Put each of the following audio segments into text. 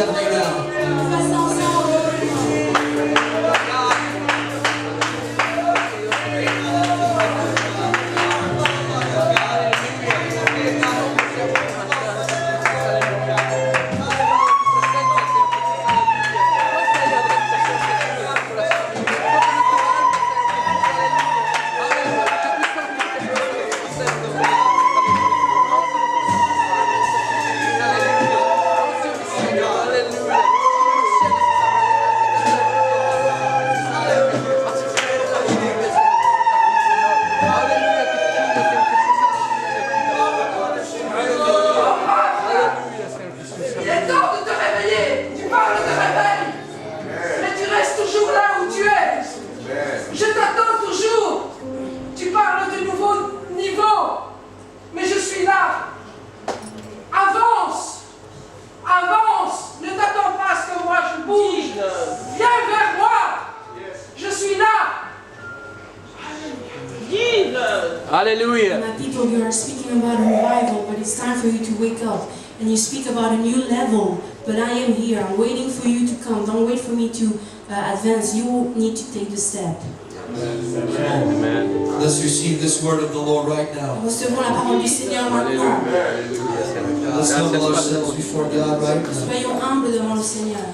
together right now. Hallelujah. My people, you are speaking about a revival, but it's time for you to wake up. And you speak about a new level, but I am here. I'm waiting for you to come. Don't wait for me to advance. You need to take the step. Amen. Let's receive this word of the Lord right now. Recevons la parole du Seigneur maintenant. Let's humble ourselves before God right now. Soyons humbles devant le Seigneur.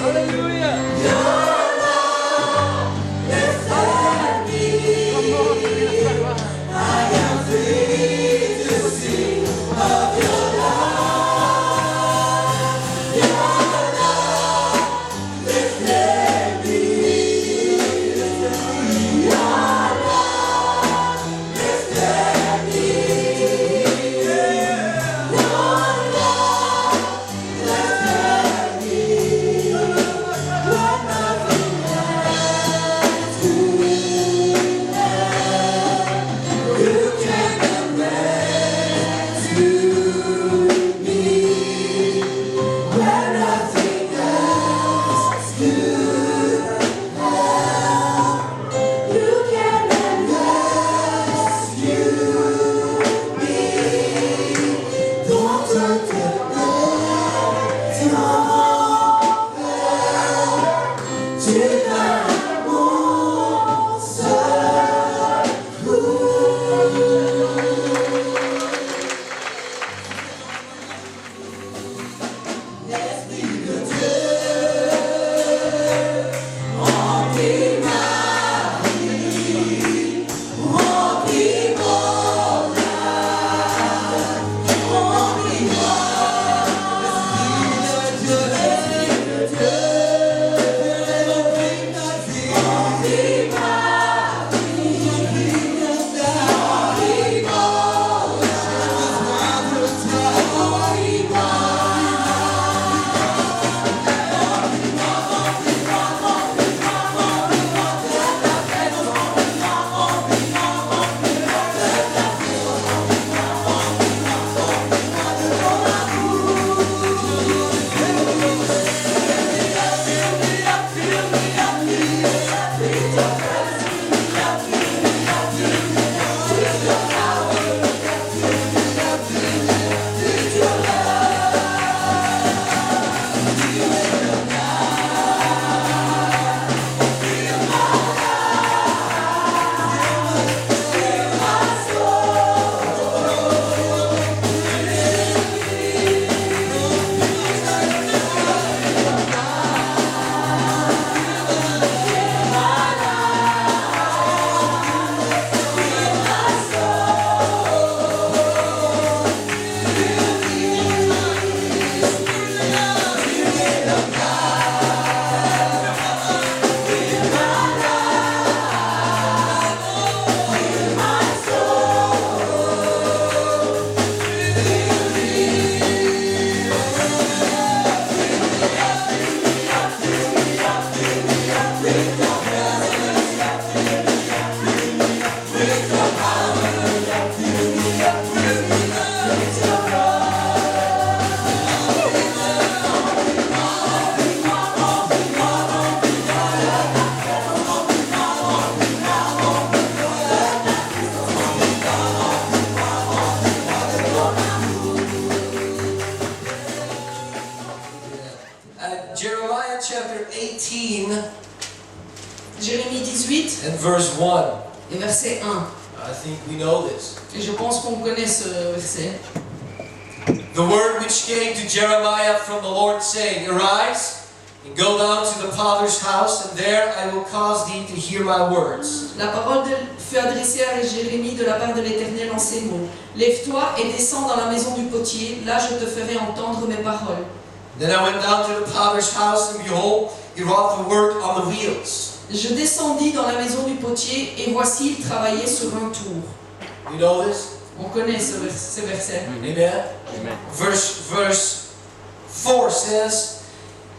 Hallelujah. and verse 1. Et verset 1. I think we know this. Et je pense qu'on connaît ce verset. The word which came to Jeremiah from the Lord, saying, Arise, and go down to the potter's house, and there I will cause thee to hear my words. La parole fut adressée à Jérémie de la part de l'Éternel en ces mots. Lève-toi et descends dans la maison du potier, là je te ferai entendre mes paroles. Then I went down to the potter's house, and behold, he wrought the work on the wheels. Je descendis dans la maison du potier, et voici, il travaillait sur un tour. You know this? On connaît ce verset. Amen? Amen. Verse 4 says,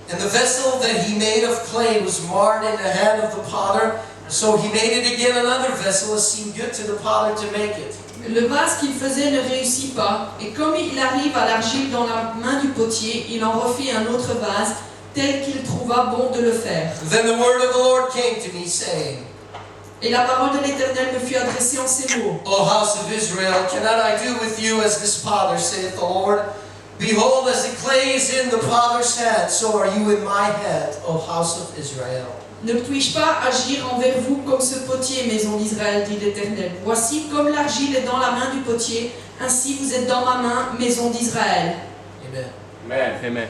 And the vessel that he made of clay was marred in the hand of the potter, so he made it again another vessel, as seemed good to the potter to make it. Le vase qu'il faisait ne réussit pas, et comme il arrive à l'argile dans la main du potier, il en refit un autre vase, tel qu'il trouva bon de le faire. Then the word of the Lord came to me, saying, Et la parole de l'Éternel me fut adressée en ces mots. O house of Israel, cannot I do with you as this potter, saith the Lord? Behold, as the clay is in the potter's hand, so are you in my hand, O house of Israel. Ne puis-je pas agir envers vous comme ce potier, maison d'Israël, dit l'Éternel. Voici comme l'argile est dans la main du potier, ainsi vous êtes dans ma main, maison d'Israël. Amen. Amen. Amen.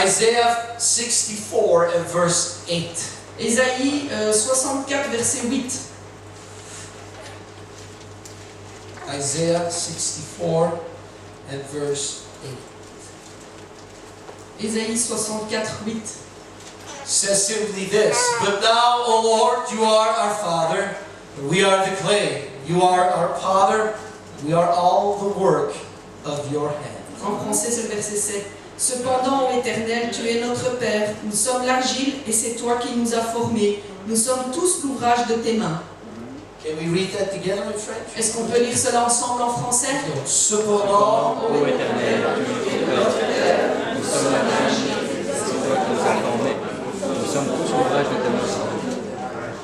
Isaiah 64 and verse 8. Ésaïe 64, verset 8. Isaiah 64 and verse 8. Ésaïe 64, 8. Says simply this, But now, O Lord, you are our Father, and we are the clay. You are our Father, we are all the work of your hand. En français, c'est le verset 7. Cependant, ô Éternel, tu es notre Père, nous sommes l'argile et c'est toi qui nous as formés. Nous sommes tous l'ouvrage de tes mains. Can we read that together in French? Est-ce qu'on peut lire cela ensemble en français? Cependant, Ô Éternel, tu es notre Père, nous sommes l'argile, c'est toi qui nous as formés. Nous sommes tous l'ouvrage de tes mains.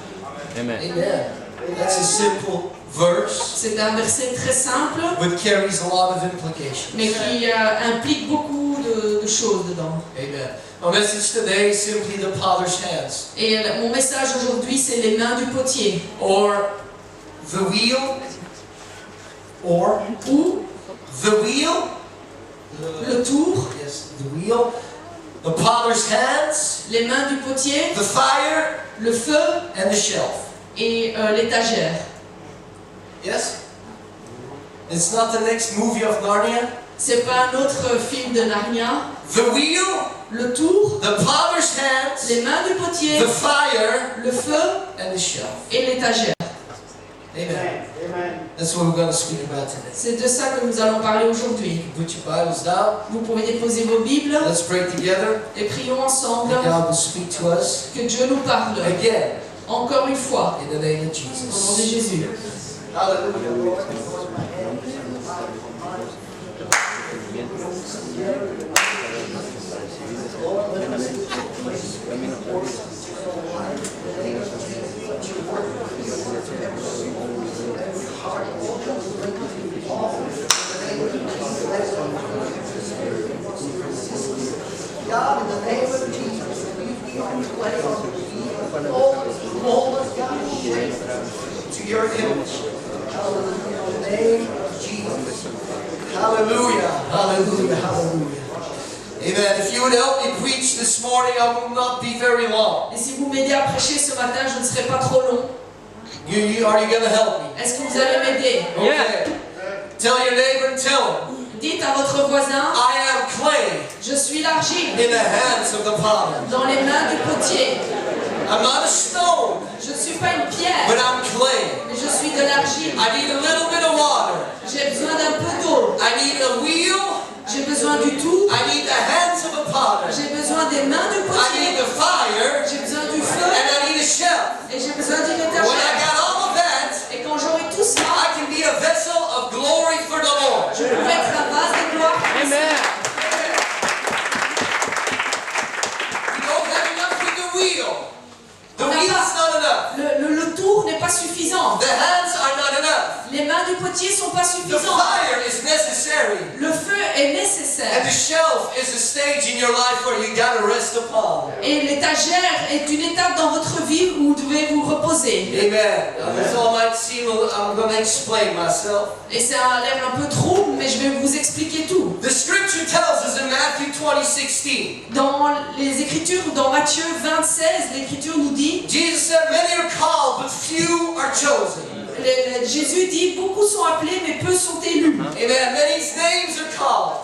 Amen. Amen. That's a simple verse, C'est un verset très simple, but carries a lot of implications. mais qui implique beaucoup de choses dedans. Amen. My message today is simply the potter's hands, Et mon message aujourd'hui, c'est les mains du potier. or the wheel, or Ou the wheel, le tour, yes, the wheel, the potter's hands, les mains du potier, the fire, le feu and the shelf. et l'étagère. Yes? It's not the next movie of Narnia. C'est pas un autre film de Narnia. The wheel, Le tour, the potter's hands, les mains du potier, the fire, le feu and the shelf. et l'étagère. Amen. That's what we're going to speak about today. C'est de ça que nous allons parler aujourd'hui. Put your Bibles down. Vous pouvez déposer vos Bibles Let's pray together. et prions ensemble And God will speak to us que Dieu nous parle. again Encore une fois, in the name of au nom de Jesus. Jésus. Hallelujah. God, in the name of Jesus, we are clay on the feet. Mold us, God, shape us to your image. Hallelujah. In the name of Jesus. Hallelujah. Hallelujah. Hallelujah. Amen. If you would help me preach this morning, I will not be very long. Et si vous m'aidez à prêcher ce matin, je ne serai pas trop long. Are you going to help me? Est-ce que vous allez m'aider? Okay. Tell your neighbor and tell him, Dites à votre voisin, I am clay je suis l'argile in the hands of the potter. dans les mains du potier. I'm not a stone, Je ne suis pas une but pierre, I'm clay. mais je suis de l'argile. I need a little bit of water. J'ai besoin d'un peu d'eau. I need a wheel. J'ai besoin du tout. I need the hands of a potter. J'ai besoin des mains du I need potier. the fire. J'ai besoin du feu. And I need a shelf. Et j'ai besoin d'une When I étagère. got all of that, Et quand j'aurai tout ça, I can be a vessel of glory for the Lord. je pourrai être un vase de gloire. Amen. You don't have enough with the wheel. The wheel's not enough. Le tour n'est pas suffisant. The hands are not enough. Les mains du potier ne sont pas The suffisantes. fire is necessary. Le feu est And nécessaire. the shelf is a stage in your life where you gotta rest upon. Et l'étagère est une étape dans votre vie où vous devez vous reposer. Amen. Now, this all might seem, I'm going to explain myself. Et ça a l'air un peu trouble, mais je vais vous expliquer tout. The scripture tells us in Matthew 20:16. Dans les Écritures, dans Matthieu 20:16, l'Écriture nous dit, Jesus said, many are called, but few are chosen. Jésus dit, beaucoup sont appelés, mais peu sont élus. Amen. Many names are called.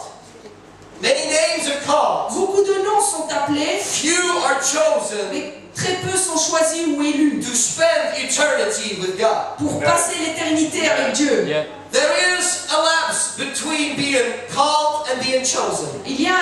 Many names are called. Beaucoup de noms sont appelés, Few are chosen mais très peu sont choisis ou élus to spend eternity with God. pour passer l'éternité avec Dieu. Yeah. There is a lapse between being called and being chosen. Il y a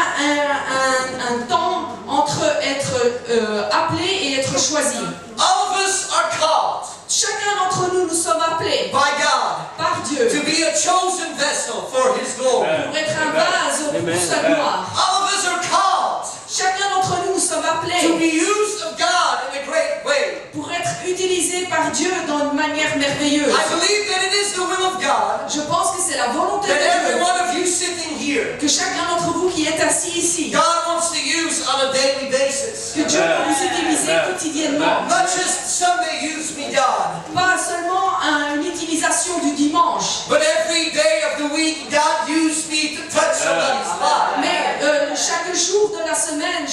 un temps entre être appelé et être choisi. All of us are called Chacun d'entre nous, nous sommes appelés by God par Dieu to be a chosen vessel for His glory. pour être un vase pour sa gloire. All of us are called Chacun d'entre nous, nous sommes to appelés be used of God in a great way. pour être utilisés par Dieu dans une manière merveilleuse. I believe that it is the will of God Je pense que c'est la volonté that every de Dieu one of you sitting here, que chacun d'entre vous qui est assis ici, God wants to use on a daily basis. que Dieu peut vous utiliser quotidiennement. Not just Sunday use me, God, Pas seulement une utilisation du dimanche, but every day of the week, God used me to touch somebody's life. mais chaque jour de la semaine,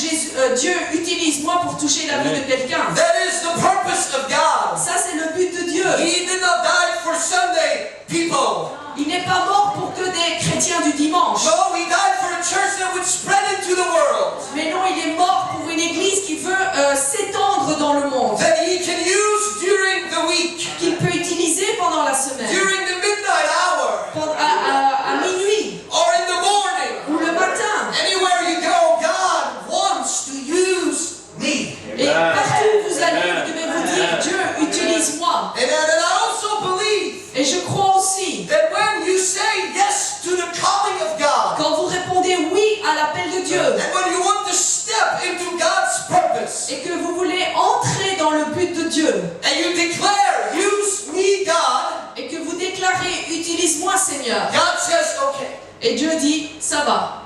Dieu utilise moi pour toucher la vie de quelqu'un. That is the purpose of God. Ça, c'est le but de Dieu. He did not die for Sunday people. Il n'est pas mort pour que des chrétiens du dimanche. No, He died for a church that would spread into the world. Mais non, il est mort pour une église qui veut s'étendre dans le monde, That He can use during the week, qu'il peut utiliser pendant la semaine, during the midnight hour, à minuit or in the morning. ou le matin. Anywhere you go, God wants to use me. Et partout où vous allez, vous devez vous dire, Dieu, utilise-moi. And I also believe Et je crois aussi, that when you say yes to the calling of God, quand vous répondez oui à l'appel de Dieu, and when you want to step into God's purpose, et que vous voulez entrer dans le but de Dieu, and you declare, use me, God, et que vous déclarez, utilise-moi Seigneur, God says, okay. et Dieu dit, ça va.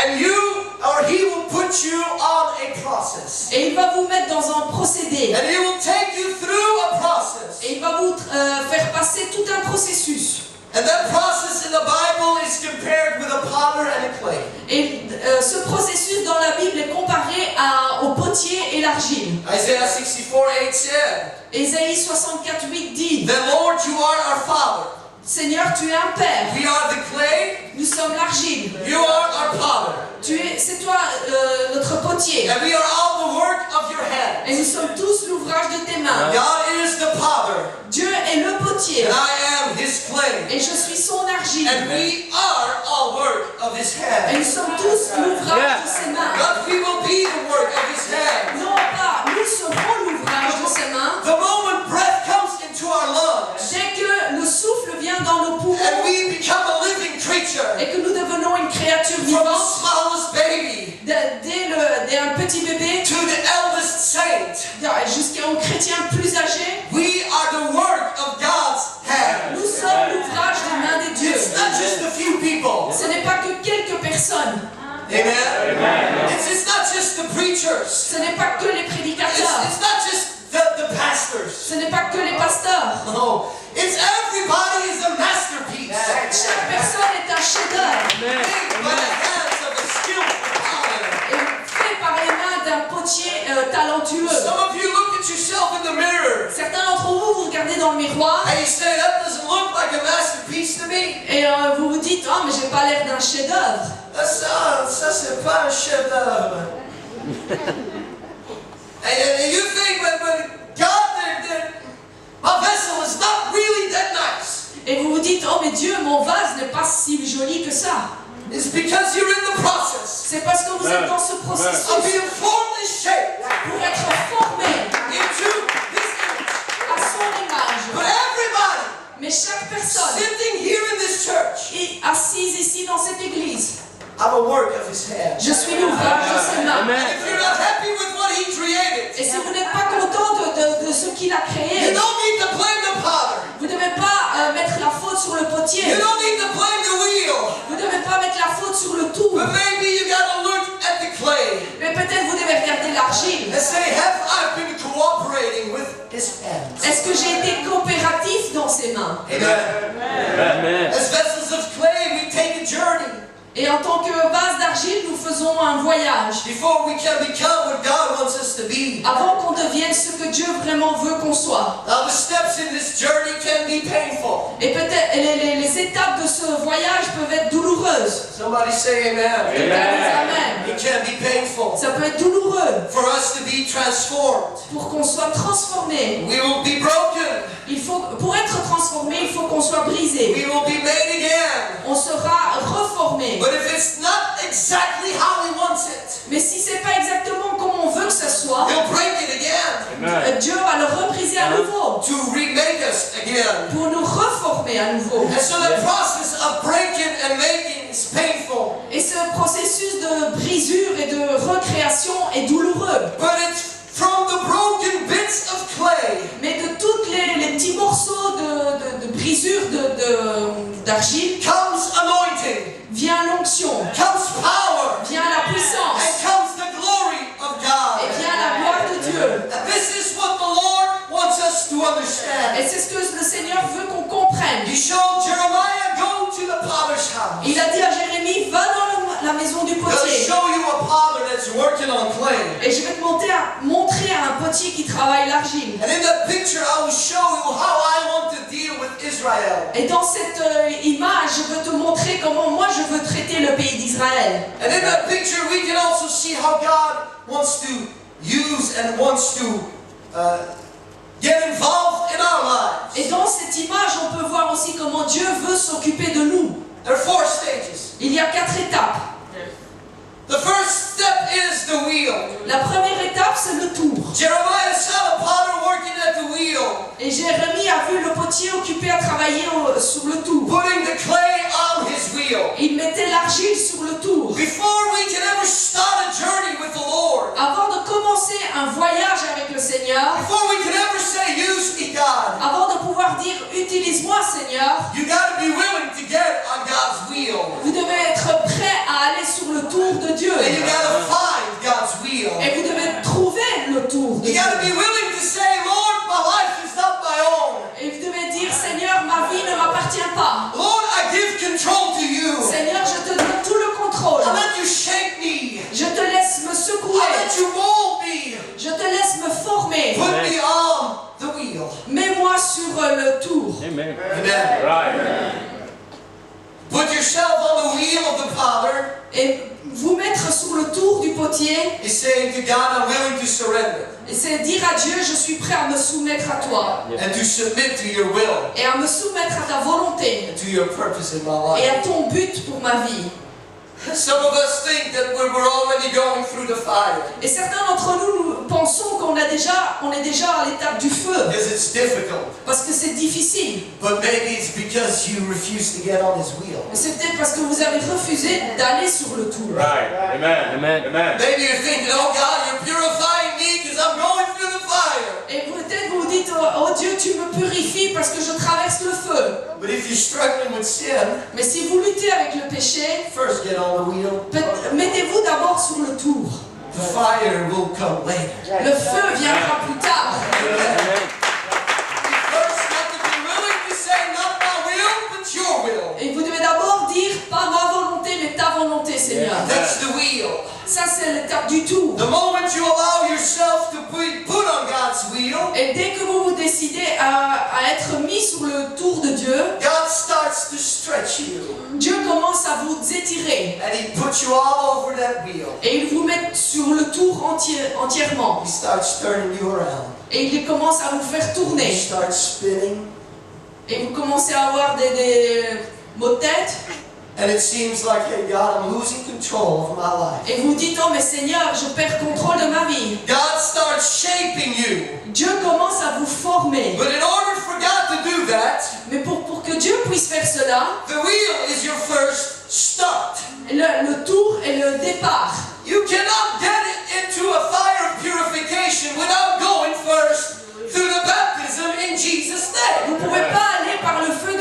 And you, or He will put you on a process. Et il va vous mettre dans un procédé, And He will take you through a process. et il va vous faire passer tout un processus. And that process in the Bible is compared with a potter and a clay. Et ce processus dans la Bible est comparé au potier et l'argile. Isaiah 64:8 said, Ésaïe 64:8 dit, "The Lord, you are our Father. Seigneur, tu es un père, We are the clay, nous sommes l'argile. you are our potter. C'est toi notre potier, And we are all the work of your et hands. nous sommes tous l'ouvrage de tes mains. God is the potter, Dieu est le potier, and I am His clay. et je suis son argile. And we are all work of His Et nous hands. sommes tous l'ouvrage de ses mains. But we will be the work of His hands. Non pas, nous serons l'ouvrage de ses mains. The moment breath comes into our lungs, Dès que le souffle vient dans nos poumons and we become a living creature, et que nous devenons une créature from the vivante, smallest baby dès un petit bébé to the eldest saint, jusqu'à un chrétien plus âgé, we are the work of God's hands. nous sommes l'ouvrage des mains des dieux. It's not just a few people. Ce n'est pas que quelques personnes, Amen. It's not just the preachers. ce n'est pas que les prédicateurs, It's not just the pastors. ce n'est pas que les pasteurs. No, it's everybody is a masterpiece. Chaque personne est un chef-d'œuvre Made by the hands of a skillful potter. et fait par les mains d'un potier talentueux. Some of you look at yourself in the mirror Certains d'entre vous, vous regardez dans le miroir and you say, that doesn't look like a masterpiece to me. et vous vous dites, oh mais j'ai pas l'air d'un chef-d'œuvre. Ça c'est pas un chef d'œuvre. And you think that God, my vessel is not really that nice. Et vous vous dites, oh mais Dieu, mon vase n'est pas si joli que ça. It's because you're in the process C'est parce que vous êtes dans ce of processus being formed and shaped pour être formé into His image. à son image. But everybody Mais chaque personne sitting here in this church, est assise ici dans cette église. I'm a work of His hands. Je suis l'ouvrage de ses mains. And if you're not happy with what He created, Et si vous n'êtes pas content de ce qu'il a you créé, don't need to blame the potter. vous ne devez pas mettre la faute sur le potier. You don't need to blame the wheel. Vous ne devez pas mettre la faute sur le tour. But maybe you got to look at the clay Mais peut-être vous devez regarder l'argile. and say, have I been cooperating with his hands? Est-ce que j'ai été coopératif dans ses mains? Amen. Amen. As vessels of clay, we take a journey. Et en tant que vase d'argile, nous faisons un voyage. Before we can become what God wants us to be. Avant qu'on devienne ce que Dieu vraiment veut qu'on soit. Now the steps in this journey can be painful. Et peut-être les étapes de ce voyage peuvent être douloureuses. Somebody say amen. Quelqu'un dise Amen. It can be painful. Ça peut être douloureux For us to be transformed, pour qu'on soit transformé. we will be broken. Pour être transformé, il faut qu'on soit brisé. We will be made again. On sera reformé. But if it's not exactly how He wants it, Mais si c'est pas exactement comme on veut que ça soit, He'll break it again Dieu va le rebriser à nouveau to remake us again. pour nous reformer à nouveau. And so the process of breaking and making is painful. Et ce processus de brisure et de recréation est douloureux. But it's from the broken bits of clay Mais de tous les petits morceaux de brisure d'argile comes anointing, vient l'onction, comes power, vient la and puissance comes the glory of et God. vient la gloire de Dieu. And this is what the Lord wants us to Et understand. c'est ce que le Seigneur veut qu'on comprenne. He showed Jeremiah, go to the potter's house. Il a dit à Jérémie, va dans la maison du He'll potier. show you a potter that's working on clay. Et je vais te montrer à un potier qui travaille l'argile. And in that picture, I will show you how I want to deal with Israel. Et dans cette image, je veux te montrer comment moi je veux traiter le pays d'Israël. And in that picture, we can also see how God wants to use and wants to get involved in our lives. Et dans cette image, on peut voir aussi comment Dieu veut s'occuper de nous. There are 4 stages. Il y a 4 étapes. The first step is the wheel. La première étape, c'est le tour. Jeremiah saw a potter working at the wheel, Et Jérémie a vu le potier occupé à travailler sur le tour. putting the clay on his wheel. Il mettait l'argile sur le tour. Before we can ever start a journey with the Lord, Avant de commencer un voyage avec le Seigneur, before we can ever say, use me, God, avant de pouvoir dire utilise-moi Seigneur, you got to be willing to get on God's wheel. vous devez être prêt à aller sur le tour de Dieu. And you got to find God's wheel. Et vous devez trouver le tour de You got to Dieu. be willing to say, Lord, my life is not my own. Et vous devez dire Seigneur, ma vie ne m'appartient pas. Lord, I give control to you. Seigneur, je te donne tout le contrôle. I let you shake me. Je te laisse me I secouer. let you mold me. Je te laisse me former. Put me on the wheel. Mets-moi sur le tour. Amen. Amen. Right. Put yourself on the wheel of the potter. Et vous mettre sur le tour du potier, He's saying to God, I'm willing to surrender et c'est dire à Dieu, je suis prêt à me soumettre à toi. and to submit to your will Et à me soumettre à ta volonté. and to your purpose in my Et life. à ton but pour ma vie. Some of us think that we're already going through the fire Et certains d'entre nous, nous pensons qu'on est déjà à l'étape du feu. because it's difficult. Parce que c'est difficile. But maybe it's because you refuse to get on his wheel. Mais c'est peut-être parce que vous avez refusé d'aller sur le tour. Right. Amen. Amen. Amen. Maybe you're thinking, oh God, you're purifying me because I'm going through the fire. Et peut-être vous vous dites, oh Dieu, tu me purifies parce que je traverse le feu. But if you're struggling with sin, Mais si vous luttez avec le péché, first get on the wheel. mettez-vous d'abord sur le tour. The fire will come later. Le feu viendra plus tard. Amen. First, you have to be willing to say, not my will, but your will. Et vous devez d'abord dire, pas ma volonté, mais ta volonté, Seigneur. That's the wheel. Ça, c'est l'étape du tour. The moment you allow yourself to be put on God's wheel, Et dès que vous vous décidez à être mis sur le tour de Dieu, God starts to stretch you. Dieu commence à vous étirer. And He puts you all over that wheel. Et il vous met sur le tour entièrement. He starts turning you around. Et il commence à vous faire He tourner. starts spinning. Et vous commencez à avoir des maux de tête. And it seems like, hey God, I'm losing control of my life. Et vous dites, oh mais Seigneur, je perds contrôle de ma vie. God starts shaping you. Dieu commence à vous former. But in order for God to do that, Mais pour que Dieu puisse faire cela, the wheel is your first start. le tour est le départ. You cannot get into a fire of purification without going first through the baptism in Jesus' Vous name. ne pouvez pas aller par le feu de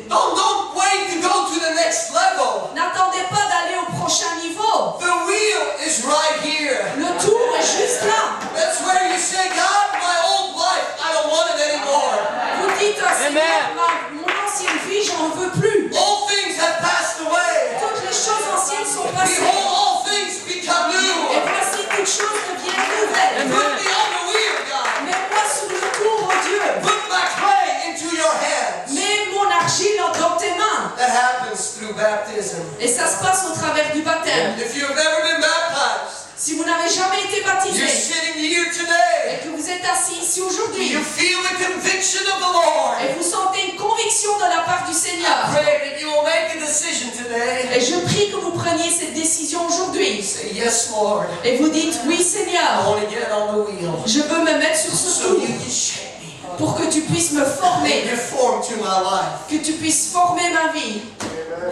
Don't wait to go to the next level. N'attendez pas d'aller au prochain niveau. The wheel is right here. Le tour est juste là. That's where you say, God, my old life, I don't want it anymore. Vous dites, Seigneur, mon ancienne vie, j'en veux plus. All things have passed away. Toutes les choses anciennes sont passées. Behold, all things become Et new. voici toutes choses deviennent nouvelles. Put me on the wheel, God. Mets-moi sur le tour, oh Dieu. Put my clay into your hands. Mets mon argile dans tes mains. That happens through baptism. Et ça se passe au travers du baptême. If you've never been baptized, Si vous n'avez jamais été you're baptisé sitting here et today. que vous êtes assis ici aujourd'hui You feel the conviction of the Lord. et vous sentez une conviction de la part du Seigneur, Pray that you will make a decision today. et je prie que vous preniez cette décision aujourd'hui Say, yes, Lord. et vous dites oui I Seigneur, want to get on the wheel. je veux me mettre sur ce So tour you can shape me. pour que tu puisses me Make former, your form to my life. que tu puisses former ma vie.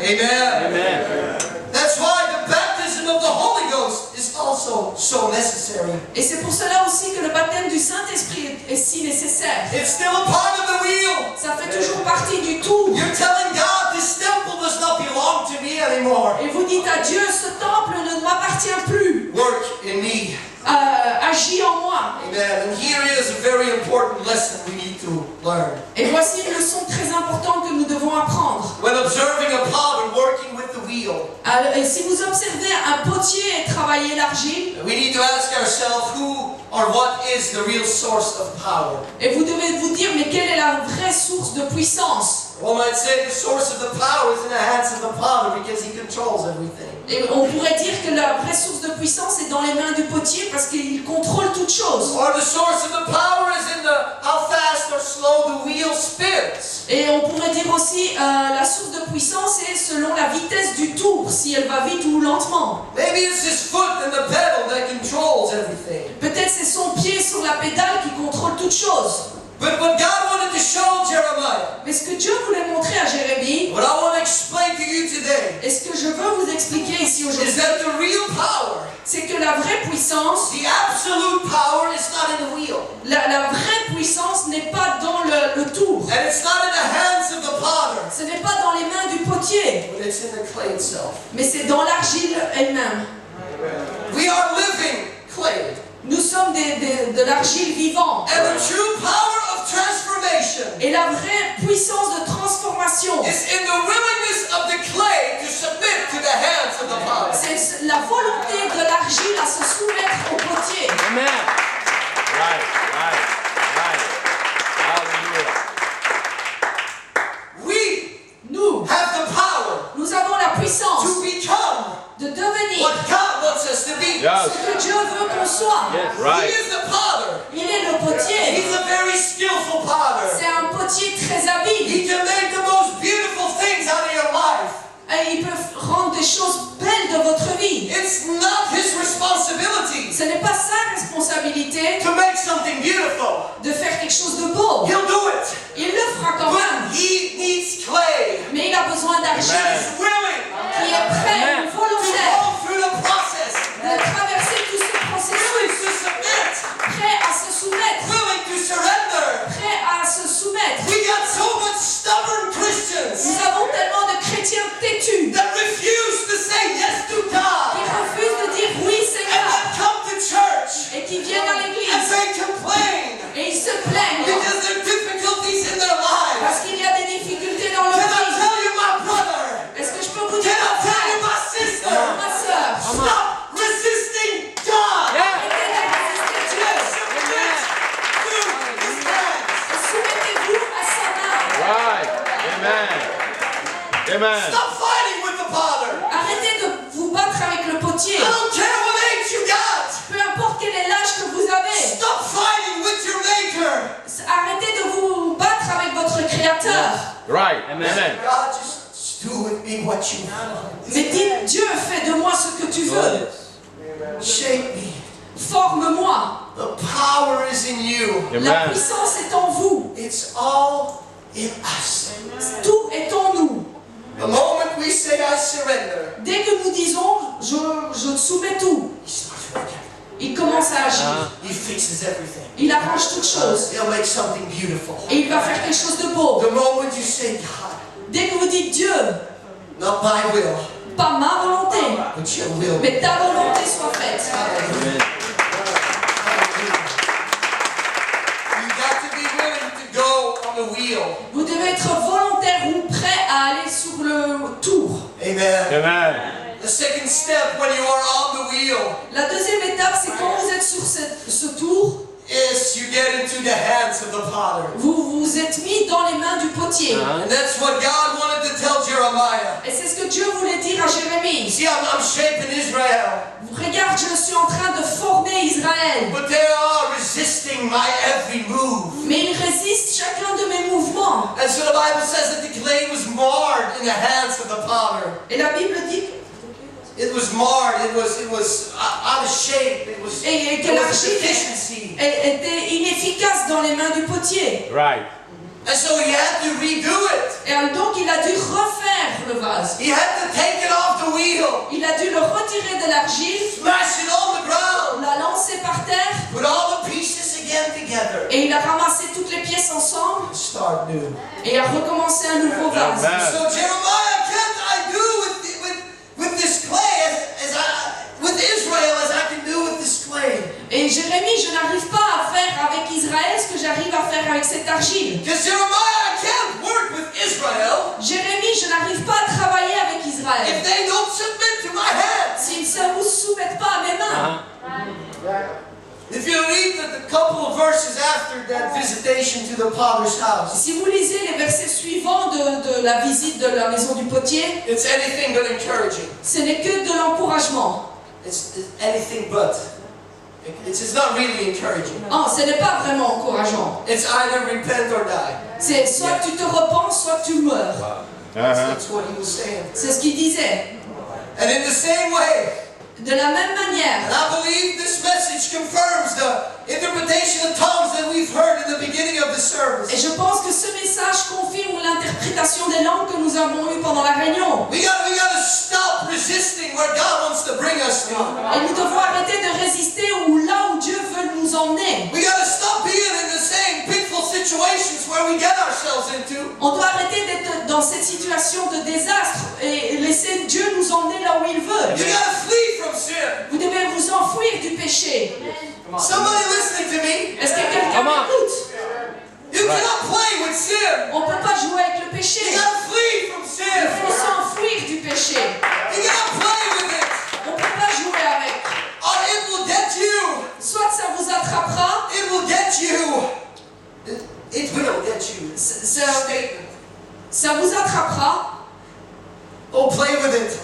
Amen. Amen. That's why the baptism of the Holy Ghost is also so necessary. Et c'est pour cela aussi que le baptême du Saint-Esprit est si nécessaire. It's still a part of the wheel. Ça fait toujours partie du tour. You're telling God this temple does not belong to me anymore. Et vous dites à Dieu, ce temple ne m'appartient plus. Work in me. Agis en moi. Amen. And here is a very important lesson we need to learn. Et voici une leçon très importante que nous devons apprendre. When observing a potter working with the wheel, Et si vous observez un potier travailler l'argile, we need to ask ourselves who or what is the real source of power. et vous devez vous dire, mais quelle est la vraie source de puissance? One might say the source of the power is in the hands of the potter because he controls everything. Et on pourrait dire que la vraie source de puissance est dans les mains du potier parce qu'il contrôle toutes choses. Or the source of the power is in how fast or slow the wheel spins. Et on pourrait dire aussi, la source de puissance est selon la vitesse du tour, si elle va vite ou lentement. Maybe it's his foot and the pedal that controls everything. Peut-être c'est son pied sur la pédale qui contrôle toutes choses. But what God wanted to show Jeremiah, Mais ce que Dieu voulait montrer à Jérémie, what I want to explain to you today, et ce que je veux vous expliquer ici is aujourd'hui, that the real power, c'est que la vraie puissance, the absolute power, is not in the wheel. la vraie puissance n'est pas dans le tour. And it's not in the hands of the potter, Ce n'est pas dans les mains du potier, but it's in the clay itself. mais c'est dans l'argile elle-même. We are living clay. Nous sommes de l'argile vivante. And the true power of transformation Et la vraie puissance de transformation, is in the willingness of the clay to submit to the hands of the potter. c'est la volonté de l'argile à se soumettre au potier. Amen. Right. Hallelujah. We Nous have the power avons la puissance to become de devenir what God wants us to be. Yes. ce que Dieu veut qu'on soit. Yes. He Right. is the potter. Il est le potier. He's a very skillful potter. C'est un potier très habile. He can make the most beautiful things out of your life. Et il peut rendre des choses belles de votre vie. It's not his responsibility Ce n'est pas sa responsabilité to make something beautiful. de faire quelque chose de beau. He'll do it. Il le fera quand But même. he needs clay Mais il a besoin d'argile Amen. who's willing qui est prêt, Amen. to volontaire, go through the process, de traverser tout ce willing processus, to submit, prêt à se soumettre, willing to surrender. prêt à se soumettre. We got so much stubborn Christians Nous avons tellement de chrétiens têtus that refuse to say yes to qui God refusent de dire oui and Seigneur that come to church et qui viennent à and l'église they complain et ils se plaignent because there are difficulties in their lives. parce qu'il y a des difficultés dans leur Can I vie. tell you, my brother? Est-ce que je peux vous Can dire, I mon tell you, frère, my sister? ma soeur, Stop resisting God. Yeah. arrêtez de résister Dieu Submit to His hands. et soumettez-vous à sa main. Right. Amen. Stop fighting with the potter. Arrêtez de vous battre avec le potier. I don't care what age you got. Peu importe quel est l'âge que vous avez. Stop fighting with your maker. Arrêtez de vous battre avec votre Créateur. Right. Amen. God, just do with me what you want. Mais dites, Dieu, fais de moi ce que tu veux. Shape me. Forme-moi. The power is in you. La Amen. puissance est en vous. It's all in us. Tout est en nous. The moment we say I surrender, Dès que nous disons, je soumets tout, He starts working. il commence à agir. He fixes everything. Il arrange toutes choses. He'll make something beautiful. Et il va faire quelque chose de beau. The moment you say, God, Dès que vous dites Dieu, not my will, pas ma volonté, but your will. mais ta volonté soit faite. Amen. You got to be willing to go on the wheel. Vous devez être volontaire ou prêt à aller sur le tour. Amen. Amen. The second step when you are on the wheel La deuxième étape, c'est quand vous êtes sur ce tour, is you get into the hands of the potter. vous vous êtes mis dans les mains du potier. And that's what God wanted to tell Jeremiah. Et c'est ce que Dieu voulait dire à You Jérémie. see, I'm shaping Israel, Regarde, je suis en train de former Israël. but they are resisting my every move. Mais il résiste chacun de mes mouvements. And so the Bible says that the clay was marred in the hands of the potter. Et la Bible dit It was marred. It was out of shape. It was et que there was a l'argile deficiency. était inefficace dans les mains du potier. Right. And so he had to redo it. Et donc il a dû refaire le vase. He had to take it off the wheel, Il a dû le retirer de l'argile, smash it on the ground, la lancer par terre, put all the pieces again together, et il a ramassé toutes les pièces ensemble and start new. et a recommencé un nouveau vase. Amen. So Jeremiah, can't I do with this clay with Israel as I can do with this clay? Et Jérémie, je n'arrive pas à faire avec Israël ce que j'arrive à faire avec cette argile. Because Jeremiah, I can't work with Israel Jérémie, je n'arrive pas à travailler avec if Israël they don't submit to my hands. s'ils ne se vous soumettent pas à mes mains. If you read the couple of verses after that visitation to the potter's house, Si vous lisez les versets suivants de la visite de la maison du potier, it's anything but encouraging. ce n'est que de l'encouragement. It's anything but. It's not really encouraging. Non, ce n'est pas vraiment encourageant. It's either repent or die. C'est soit tu te repens, soit tu meurs. That's what he was saying. C'est ce qu'il disait. And in the same way, De la même manière, and I believe this message confirms the interpretation of tongues that we've heard in the beginning of the service. et je pense que ce message confirme l'interprétation des langues que nous avons eues pendant la réunion. We gotta stop resisting where God wants to bring us to. Et nous devons arrêter de résister là où Dieu veut nous emmener. We gotta stop being in the same pitfall situations where we get ourselves into. On doit arrêter d'être dans cette situation de désastre et laisser Dieu nous emmener là où il veut. You gotta flee from sin. Vous devez vous enfouir du péché. Somebody listening to me? Est-ce que quelqu'un m'écoute? You cannot play with sin. On ne peut pas jouer avec le péché. You gotta flee from Il sin. faut s'enfuir du péché. You gotta play with it. On ne peut pas jouer avec. Or it will get you. Soit ça vous attrapera, It will get you. It will get you. Statement. ça vous attrapera. Oh, play with it.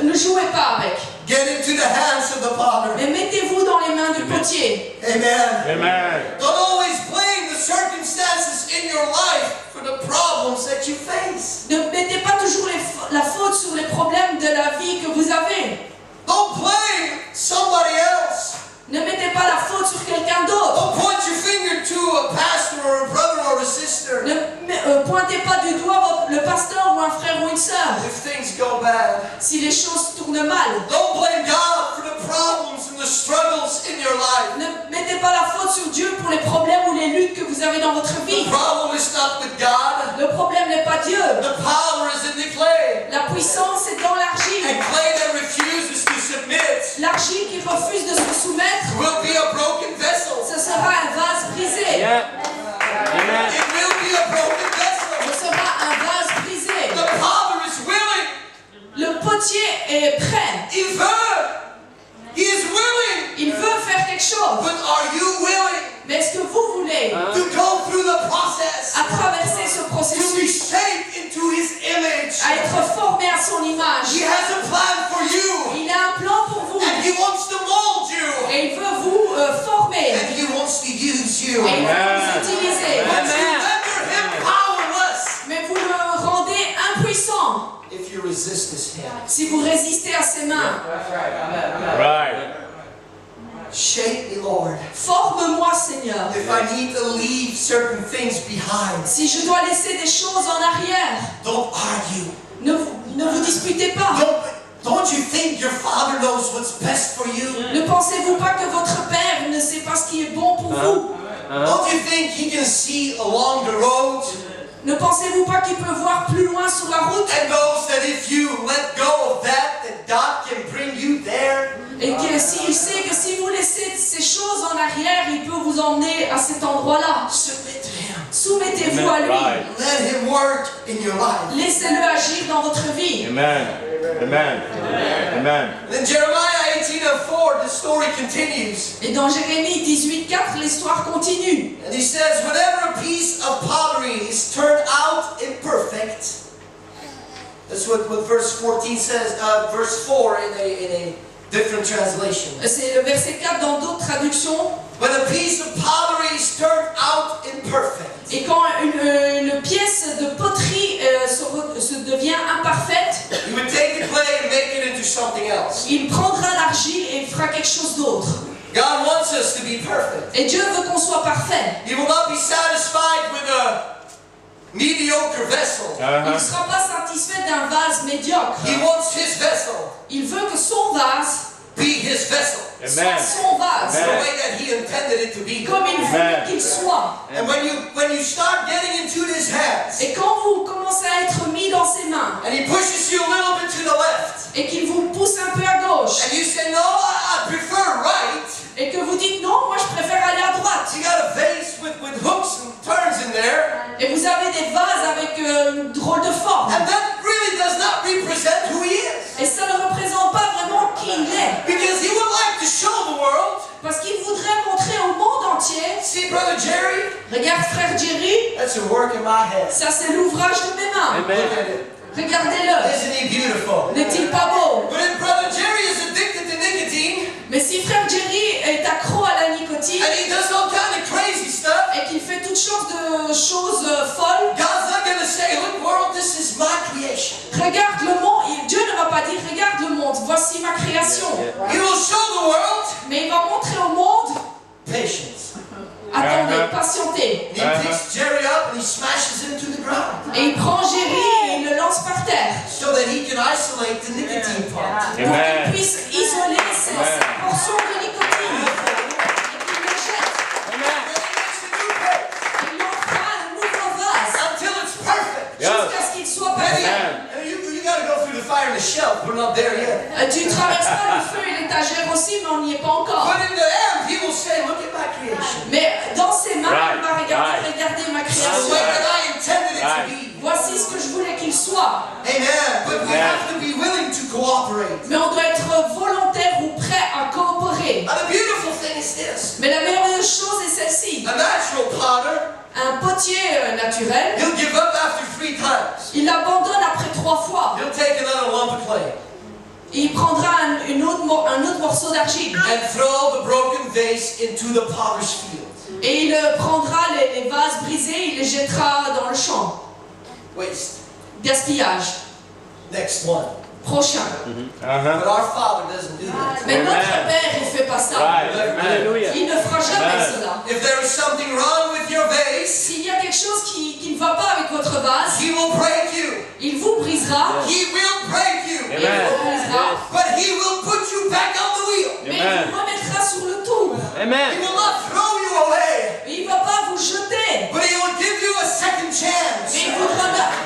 Ne jouez pas avec. Get into the hands of the potter. Mais mettez-vous dans les mains du potier. Amen. Amen. Don't always blame the circumstances in your life for the problems that you face. Ne mettez pas toujours la faute sur les problèmes de la vie que vous avez. Don't blame somebody else. Ne mettez pas la faute sur quelqu'un d'autre. Don't point your finger to a pastor or a brother or a sister. Ne pointez pas du doigt le pasteur ou un frère ou une sœur. If things go bad, Si les choses tournent mal, don't blame God for the problems and the struggles in your life. ne mettez pas la faute sur Dieu pour les problèmes ou les luttes que vous avez dans votre vie. The problem is not with God. Le problème n'est pas Dieu. The power is in the clay. La puissance est dans l'argile. And clay that refuses to submit L'argile qui refuse de se soumettre, will be a broken vessel. ce sera un vase brisé. Yeah. Amen. It will be a broken Ce vessel. sera un vase brisé. The potter is willing. Le potier est prêt. Il veut. He is willing. Il veut faire quelque chose. But are you willing Mais est-ce que vous voulez, to go through the process à traverser ce to be processus, shaped into His image? à être formé à son He image? has a plan for you. Il a un plan pour vous. And He wants to mold you. Et il veut vous former. And He wants to use you. Et il veut vous utiliser. But you render Him powerless Mais vous le rendez impuissant if you resist His hand. si vous résistez à ses mains. Right. Shape me, Lord. Forme-moi, Seigneur. If I need to leave certain things behind, Si je dois laisser des choses en arrière, don't argue. ne vous disputez pas. Don't you think your Father knows what's best for you? Ne pensez-vous pas que votre Père ne sait pas ce qui est bon pour vous? Don't you think He can see along the road Ne pensez-vous pas qu'il peut voir plus loin sur la route? And knows that if you let go of that God can bring you there. Et qu'il sait que si vous laissez ces choses en arrière, il peut vous emmener à cet endroit-là. Submit to Him. Soumettez-vous à lui. Right. Let Him work in your life. Laissez-le agir dans votre vie. Amen. Amen. Amen. In Jeremiah 18:4, the story continues. Et dans Jérémie 18:4, l'histoire continue. And he says, whenever a piece of pottery is turned out imperfect, that's what verse 14 says, verse 4 in a different translation. C'est le verset 4 dans d'autres traductions. When a piece of pottery is turned out imperfect, Et quand une pièce de poterie se devient imparfaite, he would take the clay and make it into something else. il prendra l'argile et il fera quelque chose d'autre. God wants us to be perfect. Et Dieu veut qu'on soit parfait. He will not be satisfied with a mediocre vessel. Il ne sera pas satisfait d'un vase médiocre. He wants his vessel Il veut que son vase be his vessel, soit son vase, the way that he intended it to be. comme il veut qu'il soit. And when you start getting into his hands, Et quand vous commencez à être mis dans ses mains, and he pushes you a little bit to the left, et qu'il vous pousse un peu à gauche, and you say, no, I prefer right, et que vous dites non, moi je préfère aller à droite, you got a vase with hooks and turns in there, et vous avez des vases avec une drôle de forme, and that really does not represent who he is. et ça ne représente pas vraiment qui il est, Because he would like to show the world, parce qu'il voudrait montrer au monde entier. see Brother Jerry, Regarde frère Jerry, that's a work in my head. ça c'est l'ouvrage de mes mains. Look Amen. at it. Regardez-le, Isn't he beautiful? n'est-il pas beau? But if Brother Jerry is addicted to nicotine, Mais si frère Jerry est accro à la nicotine and he does all kind of crazy stuff, et qu'il fait toutes sortes de choses folles, God's not going to say, look world, this is my creation. regarde le monde, Dieu ne va pas dire regarde le monde, voici ma création. He will show the world Mais il va montrer au monde, patience. attendez, patientez. And he picks Jerry up and he smashes him to the ground Et il prend Jerry et il le lance par terre so that he can isolate the nicotine part. pour qu'il Amen. puisse isoler cette portion de nicotine et qu'il le jette. And then he makes a new page Et il en fera un nouveau vase until it's perfect. jusqu'à ce qu'il soit Then he- parfait. and you got to go through the fire and the shelf. We're not there yet. Tu traverseras le feu et l'étagère aussi, mais on n'y est pas encore. But in the end, he will say, look at my creation. Mais dans ses mains, Right, il va regarder, right. regardez ma The création. way that I intended it to Right. be. Voici ce que je voulais qu'il soit. Amen. But we Amen. have to be willing to cooperate. Mais on doit être volontaire ou prêt à coopérer. And the beautiful thing is this. Mais la merveilleuse chose est celle-ci. A natural potter, Un potier naturel, he'll give up after 3 times. il abandonne après 3 fois. He'll take another lump of clay Il prendra un autre morceau d'argile. and throw the broken vase into the potter's field. Et il prendra les vases brisés, il les jettera dans le champ. Waste. Gaspillage. Next one. Prochain. But our Father doesn't do that. Mais notre Amen. Père, il ne fait pas ça. Right. Hallelujah. Il ne fera jamais Amen. cela. If there is something wrong with your vase, S'il y a quelque chose qui ne va pas avec votre vase, He will break you. il vous brisera. He will break you. Il vous brisera. But He will put you back on the wheel. Mais il vous remettra sur le tour. He Amen. will not throw you away. Il ne va pas vous jeter. But He will give you a second chance. Mais il vous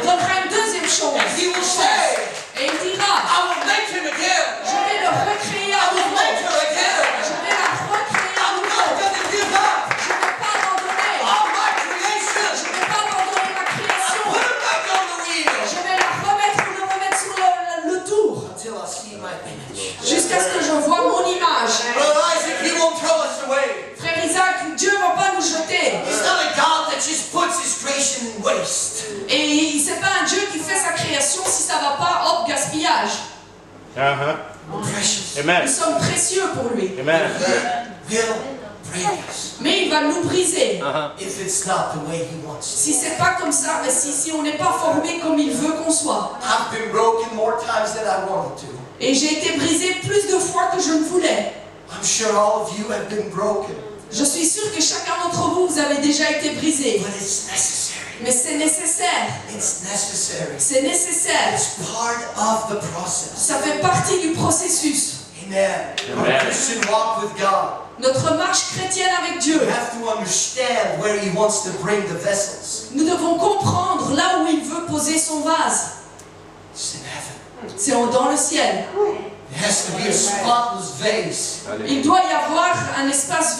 donnera une deuxième chance. And He will say, Et il dira, I will make him again. je vais le recréer I à will nouveau. make her Je again. vais la recréer à I'm nouveau. not going to give up Je ne vais pas abandonner. on my Je creation. ne vais pas abandonner ma I création. put him back on the wheel Je vais la remettre ou le remettre sur le tour. until I see my image. Jusqu'à ce que je vois mon image. Brother Isaac, He won't throw us away. Frère Isaac, Dieu ne va pas nous jeter. He's not a God that just puts His creation in waste. Et c'est pas un Dieu qui fait sa création, si ça va pas, hop, gaspillage. Precious. Amen. Nous sommes précieux pour lui. Amen. He will break us Mais il va nous briser. if it's not the way He wants. Si c'est pas comme ça, si on n'est pas formé comme il veut qu'on soit. I've been broken more times than I wanted to. Et j'ai été brisé plus de fois que je ne voulais. I'm sure all of you have been broken, Je suis sûre que chacun d'entre vous, vous avez déjà été brisé. but it's necessary. Mais c'est nécessaire. It's necessary. C'est nécessaire. It's part of the process. Ça fait partie du processus. Amen. Our Amen. Christian walk with God. Notre marche chrétienne avec Dieu, You have to understand where He wants to bring the vessels. nous devons comprendre là où il veut poser son vase. It's in heaven. C'est dans le ciel. It has to be a spotless vase. Il doit y avoir un espace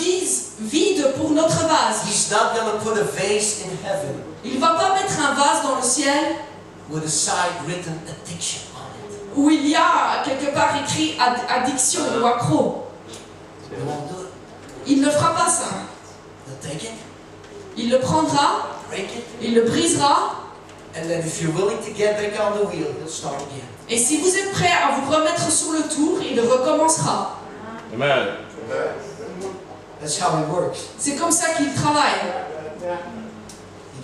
vide pour notre vase. He's not going to put a vase in heaven Il ne va pas mettre un vase dans le ciel with a side written addiction on it. où il y a quelque part écrit addiction ou accro. He won't do it. Il ne fera pas ça. He'll take it, Il le prendra, break it, il le brisera, and then if you're willing to get back on the wheel, he'll start again. et si vous êtes prêt à vous remettre sur le tour, il recommencera. Amen. That's how He works. C'est comme ça qu'il travaille.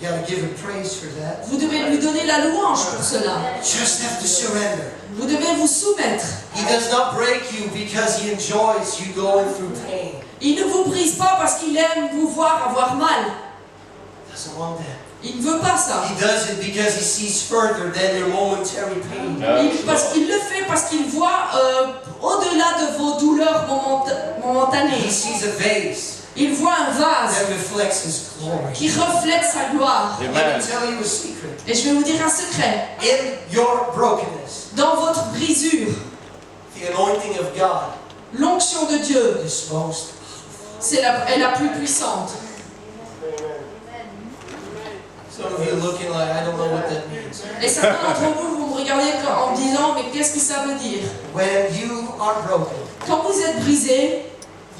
You got to give Him praise for that. Vous devez lui donner la louange pour cela. Just have to surrender. Vous devez vous soumettre. He does not break you because He enjoys you going through pain. Il ne vous brise pas parce qu'il aime vous voir avoir mal. He doesn't want that. Il ne veut pas ça. He does it because He sees further than your momentary pain. Parce qu'il le fait parce qu'il voit au-delà de vos douleurs He momentanées. sees a vase Il voit un vase that reflects His glory. qui reflète sa gloire. Let Amen. me tell you a secret. Et je vais vous dire un secret. In your brokenness, Dans votre brisure, the anointing of God l'onction de Dieu, is most. est la plus puissante. Some of you looking like, I don't know what that means. Et certains d'entre vous, vous me regardez en me disant, mais qu'est-ce que ça veut dire? When you are broken, Quand vous êtes brisé,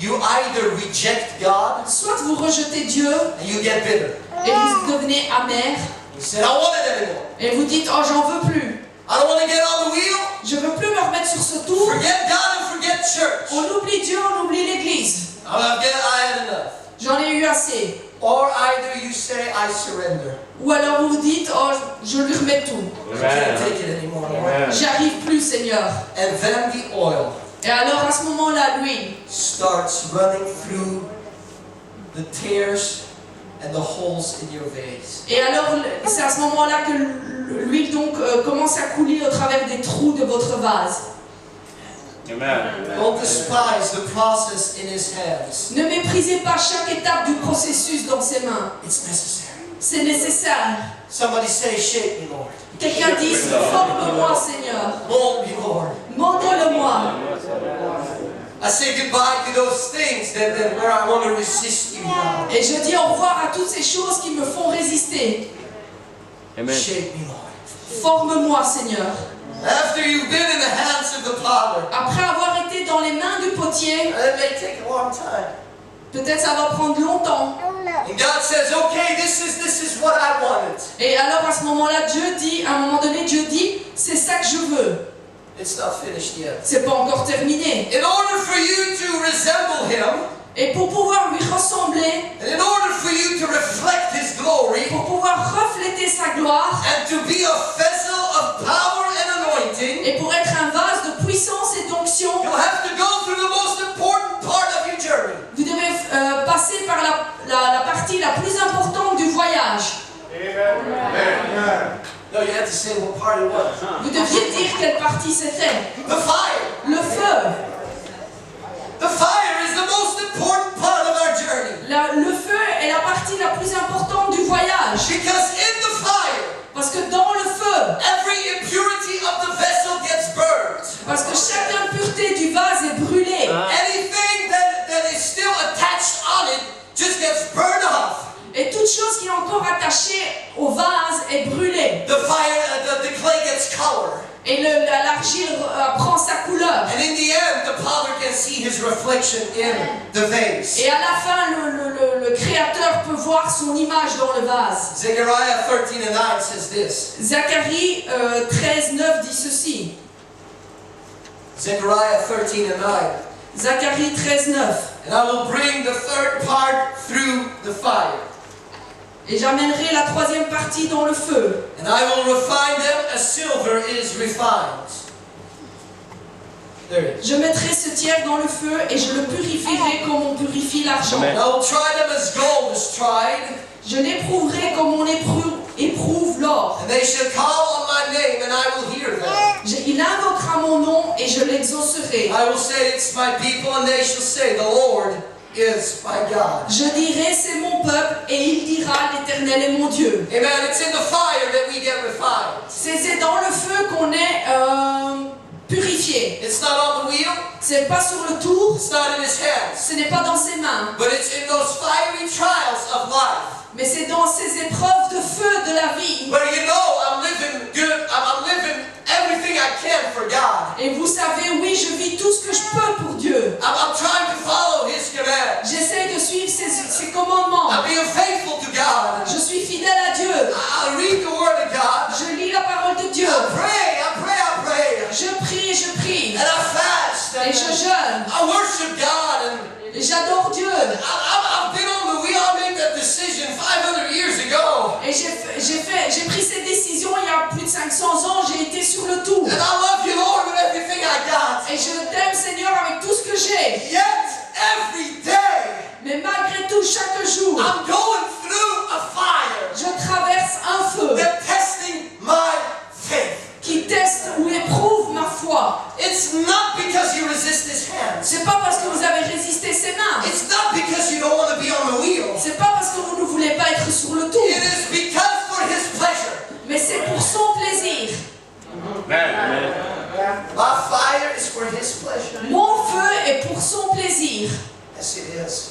you either reject God soit vous rejetez Dieu and you get bitter. et vous devenez amer, You said, I want it anymore. et vous dites, oh j'en veux plus. I don't want to get on the wheel. Je veux plus me remettre sur ce tour. Forget God and forget church. On oublie Dieu, on oublie l'Église. I had enough. J'en ai eu assez. Or either you say, I surrender. Ou alors vous vous dites, oh je lui remets tout. I can't take it anymore. Lord. J'y arrive plus Seigneur. And then the oil Et alors à ce moment-là, l'huile starts running through the tears and the holes in your vase. Et alors, c'est à ce moment-là que l'huile donc commence à couler au travers des trous de votre vase. Amen. Don't despise the process in His hands. Ne méprisez pas chaque étape du processus dans ses mains. It's necessary. C'est nécessaire. Somebody say, shape me, Lord. Quelqu'un dit, forme-moi Seigneur. Mold me, Lord. Modèle-moi. I say goodbye to those things that where I want to resist you now. Et je dis au revoir à toutes ces choses qui me font résister. Amen. Shape me, Lord. Forme-moi Seigneur. After you've been in the hands of the Father, Après avoir été dans les mains du potier, it may take a long time. peut-être ça va prendre longtemps. And God says, okay, this is what I wanted. Et alors à ce moment-là, Dieu dit, à un moment donné, Dieu dit, c'est ça que je veux. It's not finished yet. C'est pas encore terminé. In order for you to resemble Him, Et pour pouvoir lui ressembler, and in order for you to reflect His glory, pour pouvoir refléter sa gloire, and to be a vessel of power and anointing, et pour être un vase de puissance et d'onction, you'll have to go through the most important part of your journey. vous devez passer par la partie la plus importante du voyage. No, you have to say what part it was. Vous deviez dire quelle partie c'était. The fire. Le feu. The fire is the most important part of our journey. Le feu est la partie la plus importante du voyage. Because in the fire, Parce que dans le feu, every impurity of the vessel gets burned. parce que chaque impureté du vase est brûlée. Anything that is still attached on it just gets burned off. Et toute chose qui est encore attachée au vase est brûlée. The fire, the clay gets color. Et l'argile prend sa couleur. And in the end, the potter can see his reflection in the vase. Et à la fin, le Créateur peut voir son image dans le vase. Zechariah 13:9 says this. Zacharie 13:9 dit ceci. Zechariah 13:9. Zacharie 13:9. And I will bring the third part through the fire. Et j'amènerai la troisième partie dans le feu. And I will refine them as silver is refined. There it is. Je mettrai ce tiers dans le feu et je le purifierai comme on purifie l'argent. Amen. And I will try them as gold is tried. Je l'éprouverai comme on éprouve l'or. And they shall call on my name, and I will hear them. Il invoquera mon nom et je l'exaucerai. I will say, it's my people, and they shall say, the Lord is my God. Je dirai c'est mon peuple et il dira l'Éternel est mon Dieu. Amen. It's in the fire that we get refined. C'est dans le feu qu'on est purifié. It's not on the wheel. C'est pas sur le tour, It's not in his hands. ce n'est pas dans ses mains, But it's in those fiery trials of life. mais c'est dans ces épreuves de feu de la vie. But you know, I'm living good. I'm living everything I can for God. Et vous savez, oui, je vis tout ce que je peux pour Dieu. I'm trying to follow his commands. J'essaie de suivre ses commandements. I'm being faithful to God. Je suis fidèle à Dieu. I read the word of God. Je lis la parole de Dieu. I pray. Je prie. And I fast. Et je jeûne. I worship God. And Et j'adore Dieu. I've been on the wheel. I made that decision 500 years ago. Et j'ai pris cette décision il y a plus de 500 ans. J'ai été sur le tour. And I love you, Lord, with everything I got. Et je t'aime, Seigneur, avec tout ce que j'ai. Yet, every day, Mais malgré tout, chaque jour, I'm going through a fire je traverse un feu that's testing my faith. qui teste ou éprouve ma foi. It's not because you resist his hands. C'est pas parce que vous avez résisté ses mains. It's not because you don't want to be on the wheel. C'est pas parce que vous ne voulez pas être sur le tour. It is because for his pleasure. Mais c'est pour son plaisir. My fire is for his pleasure. Mon feu est pour son plaisir. Yes, it is.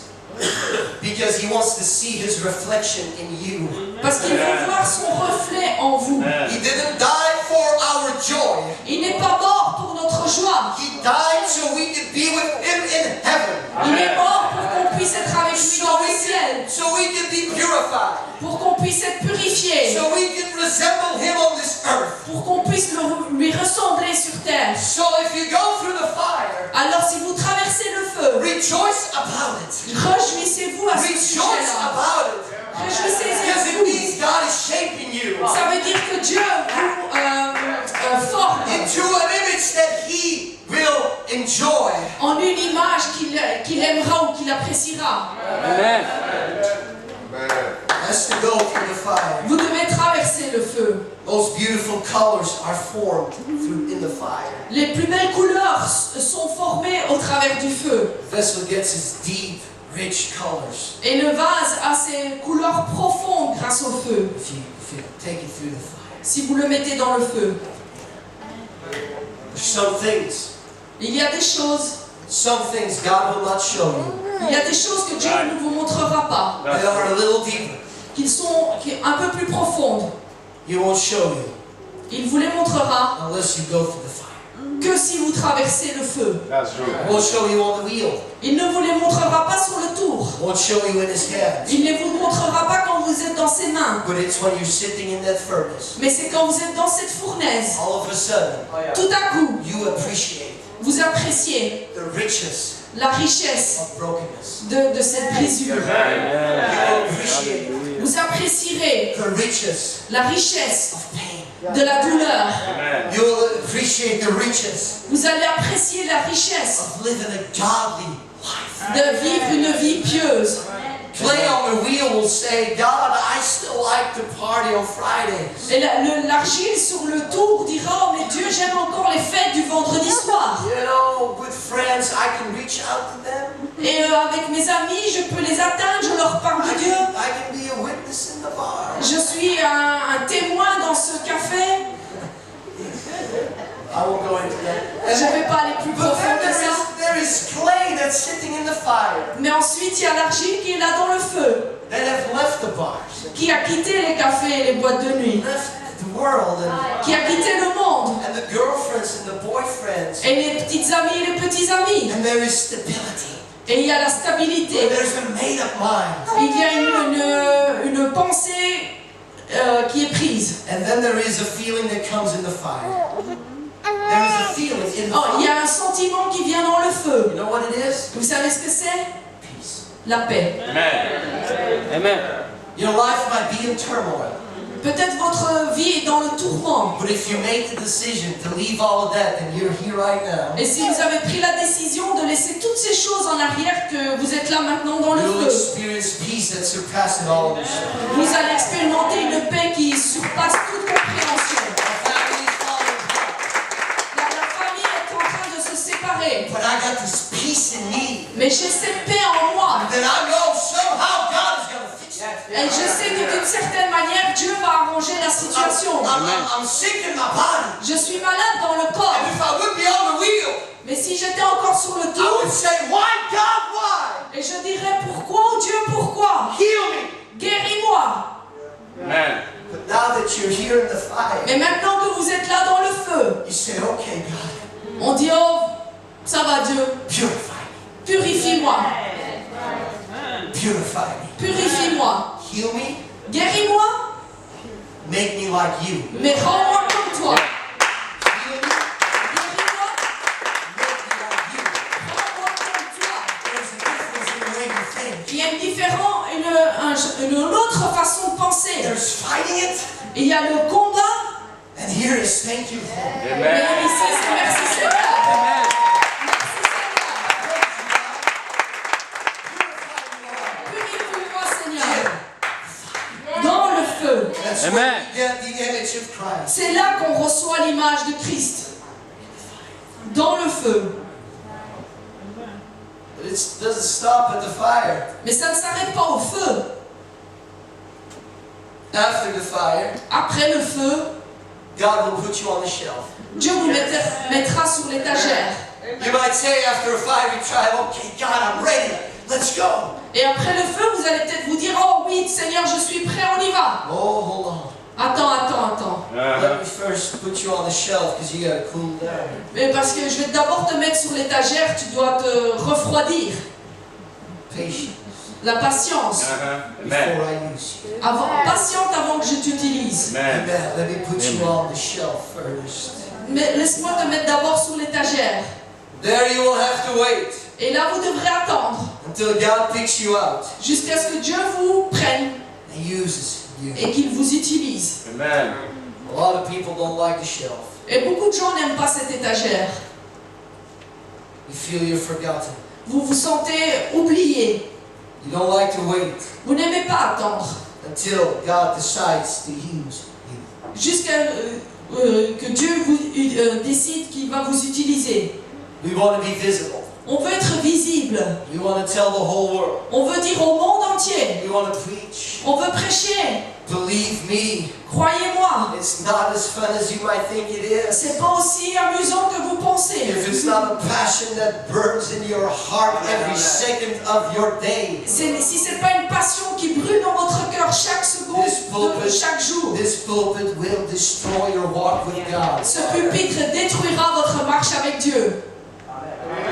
Because he wants to see his reflection in you. Parce qu'il veut voir son reflet en vous. He didn't die for our joy. Il n'est pas mort pour notre joie. He died so we could be with him in heaven. Il est mort pour qu'on puisse être avec lui dans le ciel. So we could be purified. Pour qu'on puisse être purifié. So we could resemble him on this earth. Pour qu'on puisse lui ressembler sur terre. So if you go through the fire, Alors si vous traversez le feu, rejoice about it. réjouissez-vous à ce Rejoice sujet-là. about it. Because it Réjouissez-vous. means God is shaping you Ça veut dire que Dieu vous forme into an image that he will enjoy. en une image qu'il aimera ou qu'il appréciera. Amen. Has to go through the fire. Vous devez traverser le feu. Most beautiful colors are formed in the fire. Les plus belles couleurs sont formées au travers du feu. The vessel gets its deep, rich colors Et le vase a ses couleurs profondes grâce au feu. if you take it through the fire. Si vous le mettez dans le feu. There's some things Il y a des choses, God will not show you. il y a des choses que Dieu ne vous montrera pas, They are a little deeper. qui sont un peu plus profondes. He won't show you Il vous les montrera unless you go through the fire. que si vous traversez le feu. He won't show you on the wheel. Il ne vous les montrera pas sur le tour. He won't show you in his hands. Il ne vous montrera pas quand vous êtes dans ses mains. But it's when you're sitting in that furnace. Mais c'est quand vous êtes dans cette fournaise. All of a sudden, Tout à coup, you appreciate vous appréciez the riches la richesse of brokenness. de cette brisure. You appreciate Vous apprécierez the riches la richesse of pain. de la douleur. You'll appreciate the riches Vous allez apprécier la richesse of living a godly life. de vivre une vie pieuse. Play on the wheel will say, God, I still like to party on Fridays. Et l'argile sur le tour dira, oh mais Dieu, j'aime encore les fêtes du vendredi soir. You know, with friends, I can reach out to them. Et avec mes amis, je peux les atteindre, je leur parle de Dieu. I can be a witness in the bar. Je suis un témoin dans ce café. I won't go into that. Je ne vais pas aller plus But profond then que ça. there is clay that's sitting in the fire Mais ensuite, il y a l'argile qui est là dans le feu, that have left the bars, qui a quitté les cafés et les boîtes de nuit, left the world, qui a quitté le monde, and the girlfriends and the boyfriends. et les petites amies et les petits amis. And there is stability. Et il y a la stabilité. There's a made-up mind. Il y a une pensée qui est prise. And then there is a feeling that comes in the fire. There is a feeling in the Oh, il y fire. a un sentiment qui vient dans le feu. You know what it is? Vous savez ce que c'est? Peace. La paix. Amen. Your life might be in turmoil. Peut-être votre vie est dans le tourment. But if you make the decision to leave all of that, then you're here right now. Et si vous avez pris la décision de laisser toutes ces choses en arrière, que vous êtes là maintenant dans le You'll feu, experience peace that surpasses all understanding. vous allez expérimenter une paix qui surpasse toute compréhension. Our family is falling apart. La famille est en train de se séparer. But I got this peace peace in me. Mais j'ai cette paix en moi. Then I know somehow God is going to fix it. Et je sais que d'une certaine manière, Dieu va arranger la situation. I'm sick in my body. Je suis malade dans le corps. And if I would be on the wheel, Mais si j'étais encore sur le I tour, would say, why, God, why? et je dirais pourquoi, oh Dieu, pourquoi? Heal me. Guéris-moi. Amen. But now that you're here in the fire, Mais maintenant que vous êtes là dans le feu, you say, okay, God, on dit, oh, ça va Dieu, purify me. purifie-moi, Purify me. purifie-moi, Heal me. guéris-moi, Make me like you. mais rends-moi comme toi. Heal me. Guéris-moi, Make me like you. rends-moi comme toi. There's a difference in the way you think. Il y a une autre façon de penser. There's fighting it, Il y a le combat, and here is thank you, Lord. mais ici c'est merci Seigneur. Amen. Purifie-moi Seigneur. Dans le feu. That's Amen. where we get the image of Christ. C'est là qu'on reçoit l'image de Christ. Dans le feu. But it doesn't stop at the fire. Mais ça ne s'arrête pas au feu. After the fire, Après le feu, God will put you on the shelf. Dieu vous mettra sur l'étagère. You might say after a fiery trial, okay, God, I'm ready. Let's go. Et après le feu, vous allez peut-être vous dire, oh oui, Seigneur, je suis prêt, on y va. Oh, hold on. Attends. Let me first put you on the shelf because you got to cool down. Mais parce que je vais d'abord te mettre sur l'étagère, tu dois te refroidir. Patience La patience. Amen. before I use you. Patiente avant que je t'utilise. Amen. Amen. Let me put you on the shelf first. Mais laisse-moi te mettre d'abord sur l'étagère. There you will have to wait Et là, vous devrez attendre until God picks you out jusqu'à ce que Dieu vous prenne and uses you. et qu'il vous utilise. Amen. A lot of people don't like the shelf. Et beaucoup de gens n'aiment pas cette étagère. You feel you're forgotten. Vous vous sentez oublié. You don't like to wait Vous n'aimez pas attendre until God decides to use you. jusqu'à que Dieu vous décide qu'il va vous utiliser. We want to be visible. On veut être visible. We want to tell the whole world. On veut dire au monde entier. We want to preach. On veut prêcher. Believe me, Croyez-moi, it's not as fun as you might think it is. c'est pas aussi amusant que vous pensez. If it's not a passion that burns in your heart every second of your day, Si c'est pas une passion qui brûle dans votre cœur chaque seconde de chaque jour, this pulpit will destroy your walk with God. ce pupitre détruira votre marche avec Dieu.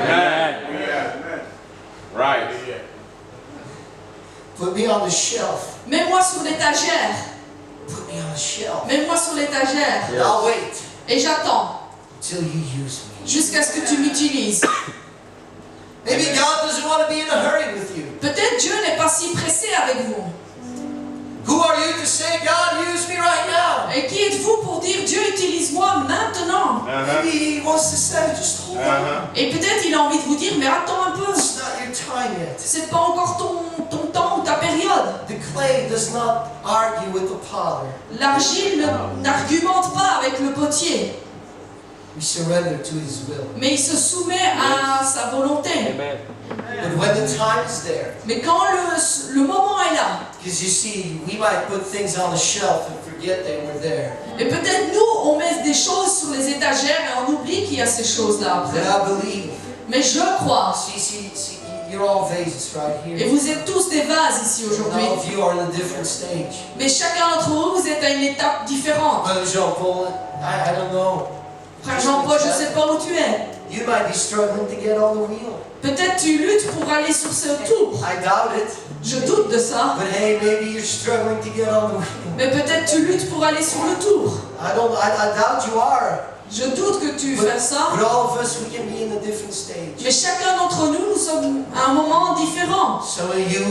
Amen. Right. Put me on the shelf. Mets-moi sur l'étagère. Put me on the shelf. Mets-moi sur l'étagère. And I'll wait Et j'attends until you use me. jusqu'à ce que tu m'utilises. Maybe God doesn't want to be in a hurry with you. Peut-être Dieu n'est pas si pressé avec vous. Who are you to say, God, use me right now? Et qui êtes-vous pour dire Dieu utilise-moi maintenant? Maybe He wants to say, just hold on. Et peut-être il a envie de vous dire mais attends un peu. It's not your time yet. C'est pas encore ton temps ou ta période. The clay does not argue with the potter. L'argile n'argumente pas avec le potier, We surrender to His will. mais il se soumet à sa volonté. Amen. But when the time is there, Mais quand le moment est là, because you see, we might put things on the shelf and forget they were there. et peut-être nous on met des choses sur les étagères et on oublie qu'il y a ces choses-là But après. I believe, Mais je crois, see, you're all vases right et here. vous êtes tous des vases ici And aujourd'hui, all of you are in a different stage. mais chacun d'entre vous, vous êtes à une étape différente. Brother Jean-Paul, I don't know. Frère Jean-Paul, je ne sais pas où tu es. You might be struggling to get on the wheel. Peut-être tu luttes pour aller sur ce tour. I doubt it. Je doute de ça. But hey, maybe you're struggling to get on the wheel. Mais peut-être tu luttes pour aller sur le tour. I doubt you are. Je doute que tu fais ça. But all of us, we can be in a different stage. Mais chacun d'entre nous, nous sommes à un moment différent. Some of you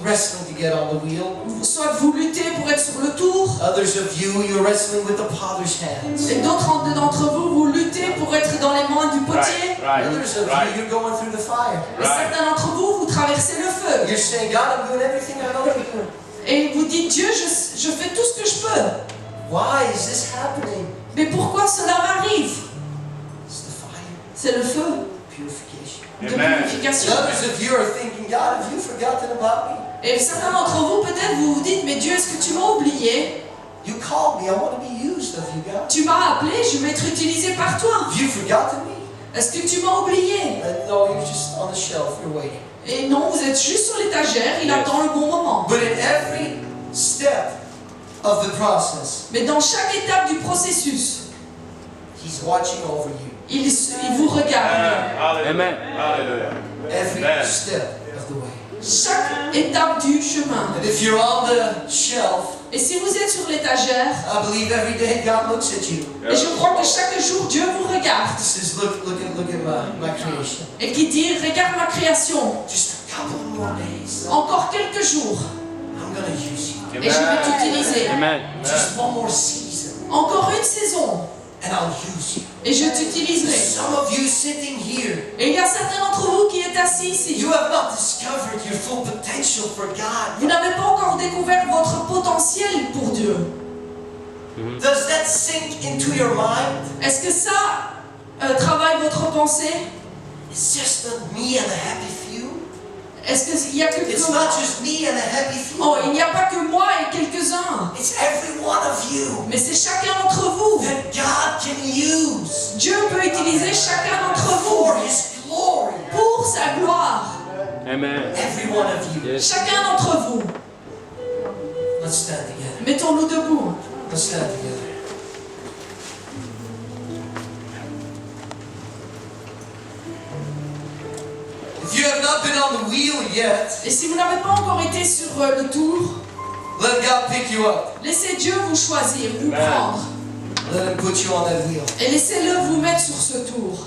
wrestling to get on the wheel. Soit vous luttez pour être sur le tour, Others of you, you're wrestling with the potter's hands. et d'autres d'entre vous, vous luttez pour être dans les mains du potier. Right. Others of Right. you, you're going through the fire. Et certains d'entre vous, vous traversez le feu. You're saying, God, I'm doing everything I know to do. Et vous dites, Dieu, je fais tout ce que je peux. Why is this happening? Mais pourquoi cela m'arrive? It's the fire, C'est le feu. purification. de Amen. purification. Others of you are thinking, God, have you forgotten about me? Et certains d'entre vous, peut-être, vous vous dites, mais Dieu, est-ce que tu m'as oublié? You called me. I want to be used of you, God. Tu m'as appelé, je vais être utilisé par toi. Have you forgotten me? Est-ce que tu m'as oublié? No, you're just on the shelf. You're waiting. Et non, vous êtes juste sur l'étagère, il attend le bon moment. But in every step of the process, Mais dans chaque étape du processus, He's watching over you. il vous regarde. Amen. Hallelujah. Every Amen. step of the way. Chaque étape du chemin. And if you're on the shelf, Et si vous êtes sur l'étagère, I believe every day God looks at you. et je crois que chaque jour Dieu vous regarde He says, look at my creation. et qui dit, regarde ma création, Just a couple more days. encore quelques jours I'm going to use you. et je vais t'utiliser. Amen. Just one more season. Encore une saison And I'll use you. et je t'utiliserai. Some of you sitting here, Et il y a certains d'entre vous qui êtes assis ici. you have not discovered your full potential for God. Vous n'avez pas encore découvert votre potentiel pour Dieu. Does that sink into your mind? Est-ce que ça travaille votre pensée? It's just not me and a happy few. Est-ce qu'il y a que It's moi? not just me and a happy few. Oh, il n'y a pas que moi et quelques-uns. It's every one of you Mais c'est chacun d'entre vous. that God can use Dieu peut utiliser chacun d'entre for vous His glory. pour sa gloire. Amen. Every one of you. Yes. Chacun d'entre vous. Let's stand together. Mettons-nous debout. Let's stand together. If you have not been on the wheel yet, Et si vous n'avez pas encore été sur le tour, let God pick you up. laissez Dieu vous choisir, vous prendre. Let Him put you on that wheel. Et laissez-le vous mettre sur ce tour.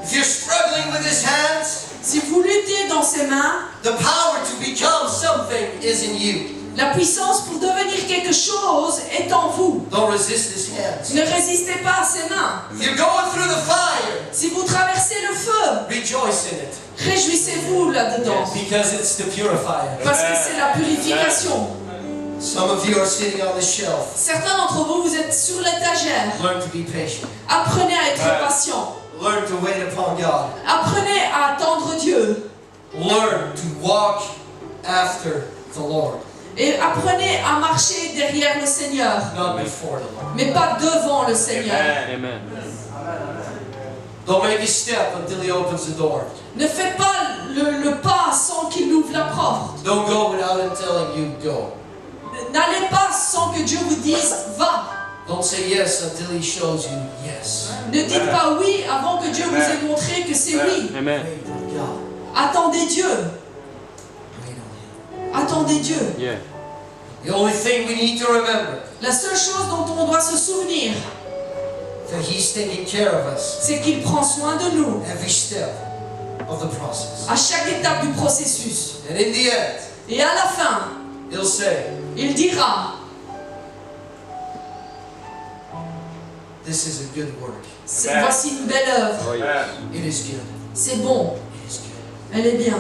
If you're struggling with His hands, Si vous luttez dans ses mains, the power to become something is in you. la puissance pour devenir quelque chose est en vous. Don't resist His hands. Ne résistez pas à ses mains. If you're going through the fire, Si vous traversez le feu, rejoice in it. réjouissez-vous là-dedans. Because it's the purifier. Parce que c'est la purification. Some of you are sitting on the shelf. Certains d'entre vous, vous êtes sur l'étagère. Learn to be patient. Apprenez à être patient. Learn to wait upon God. Apprenez à attendre Dieu. Learn to walk after the Lord, Et apprenez à marcher derrière le Seigneur. not before the Lord. Mais pas devant le Seigneur. Amen. Don't make a step until He opens the door. Ne faites pas le pas sans qu'il ouvre la porte. Don't go without Him telling you go. N'allez pas sans que Dieu vous dise va. Don't say yes until He shows you yes. Ne dites pas oui avant que Dieu vous ait montré que c'est oui. Amen. Wait on God. Attendez Dieu. Wait on Him. Attendez Dieu. Yeah. The only thing we need to remember La seule chose dont on doit se souvenir, that He's taking care of us c'est qu'il prend soin de nous every step of the process. à chaque étape du processus. And in the end, Et à la fin, He'll say, il dira, this is a good work. voici une belle œuvre. Oh, yes. It is good. C'est bon. It is good. Elle est bien.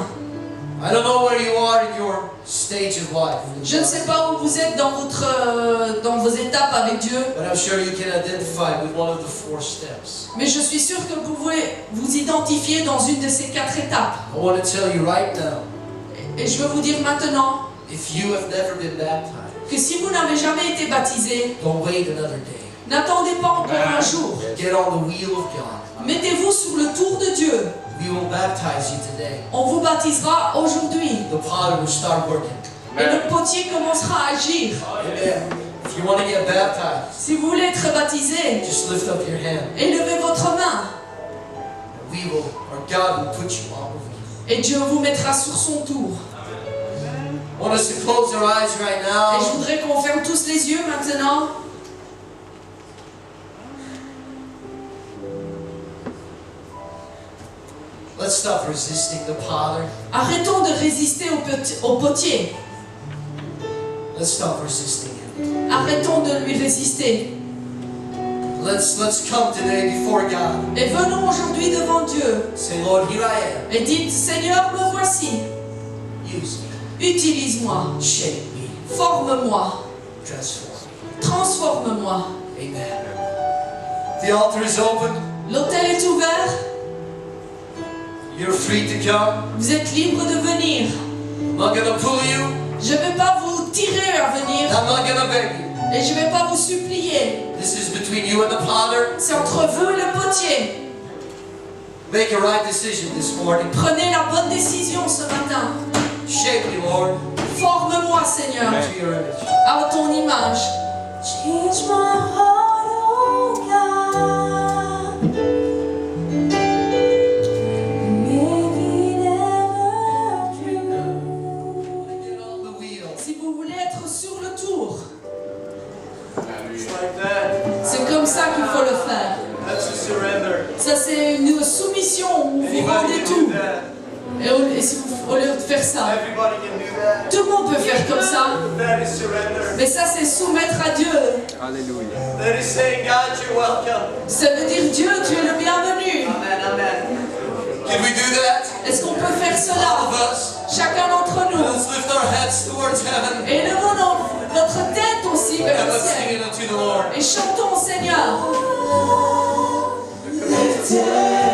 I don't know where you are in your stage of life. Je ne sais pas où vous êtes dans vos étapes avec Dieu, But I'm sure you can identify with one of the 4 steps. mais je suis sûre que vous pouvez vous identifier dans une de ces 4 étapes. I want to tell you right now, Et je veux vous dire maintenant if you have never been baptized, que si vous n'avez jamais été baptisé, don't wait another day. n'attendez pas encore un jour. Get on the wheel of God. Mettez-vous sur le tour de Dieu. We will baptize you today. On vous baptisera aujourd'hui. The potter will start working. Et le potier commencera à agir. Amen. If you want to get baptized, Si vous voulez être baptisé, just lift up your hand. élevez votre main. We will, or God will put you on the wheel. Et Dieu vous mettra sur son tour. I want us to close our eyes right Et je now. voudrais qu'on ferme tous les yeux maintenant. Let's stop resisting the potter. Arrêtons de résister au potier. Let's stop resisting him. Arrêtons de lui résister. Let's come today before God. Et venons aujourd'hui devant Dieu. Say, Lord, here I am. Et dites, Seigneur, me voici. Use me. Utilise-moi. Shape me. Forme-moi. Transform me. Transforme-moi. Amen. The altar is open. L'autel est ouvert. You're free to come. Vous êtes libre de venir. I'm not gonna pull you. Je ne vais pas vous tirer à venir I'm not gonna beg you. et je ne vais pas vous supplier. This is between you and the potter. C'est entre vous et le potier. Make a right decision this morning. Prenez la bonne décision ce matin. Shape me, Lord, Forme-moi, Seigneur, to your image. à ton image. Change my heart, oh God. Make it ever true. Get on the wheel. Si vous voulez être sur le tour, It's like that. c'est comme ça qu'il faut le faire. That's a surrender. Ça, c'est une soumission où vous rendez tout. Et si vous, au lieu de faire ça, Everybody can do that. tout le monde peut faire comme ça. That is surrender. Mais ça, c'est soumettre à Dieu. Alléluia. That is saying, God, you're welcome. Ça veut dire Dieu, tu es le bienvenu. Amen, amen. Can we do that? Est-ce qu'on peut faire All cela? of us. Chacun d'entre nous. Let's lift our heads towards heaven Élevons notre tête aussi vers and le let's sing ciel. it unto the Lord. Et chantons au Seigneur. Lifted